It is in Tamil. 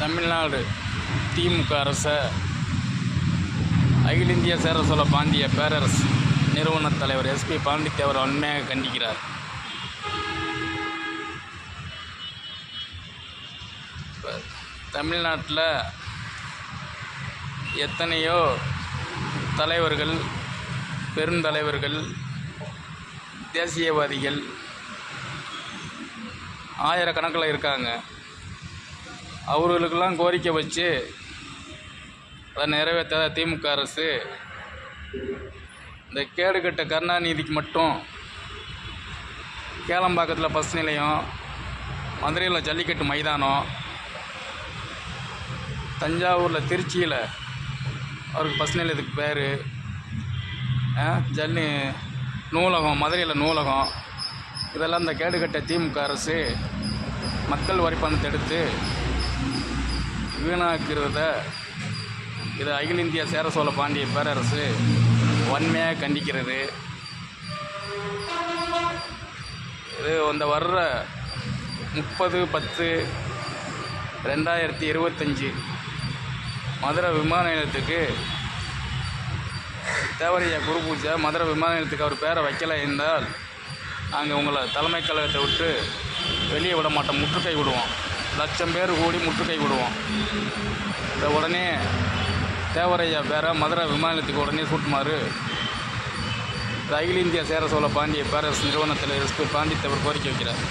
தமிழ்நாடு திமுக அரசை அகில இந்திய சேர சோழ பாண்டிய பேரரசு நிறுவனத் தலைவர் எஸ்பி பாண்டித்தேவர் வன்மையாக கண்டிக்கிறார். தமிழ்நாட்டில் எத்தனையோ தலைவர்கள், பெருந்தலைவர்கள், தேசியவாதிகள் ஆயிரக்கணக்கில் இருக்காங்க. அவர்களுக்கெல்லாம் கோரிக்கை வச்சு அதை நிறைவேற்றாத திமுக அரசு இந்த கேடுகட்ட கருணாநிதிக்கு மட்டும் கேளம்பாக்கத்தில் பஸ் நிலையம், மதுரையில் ஜல்லிக்கட்டு மைதானம், தஞ்சாவூரில் திருச்சியில் அவருக்கு பஸ் நிலையத்துக்கு பேர், நூலகம், மதுரையில் நூலகம், இதெல்லாம் இந்த கேடுகட்ட திமுக அரசு மக்கள் வரி பணத்தை எடுத்து வீணாக்கிறத இது அகில இந்திய சேர சோழ பாண்டிய பேரரசு வன்மையாக கண்டிக்கிறது. இது இந்த வர்ற 30/10/2025 மதுரை விமான நிலையத்துக்கு தேவரையா குரு பூஜை, மதுரை விமான நிலையத்துக்கு அவர் பேரை வைக்கலை என்றால் நாங்கள் உங்களை தலைமை கழகத்தை விட்டு வெளியே விட மாட்டோம், முற்றுகை விடுவோம். 1,00,000 பேர் கூடி முற்றுகை விடுவோம். இதை உடனே தேவரையா பேரை மதுரை விமான நிலையத்துக்கு உடனே சூட்டுமாறு அகில இந்திய சேர சோழ பாண்டிய பேரரசு நிறுவனத்தில் எஸ்பி பாண்டித்தேவர் கோரிக்கை வைக்கிறார்.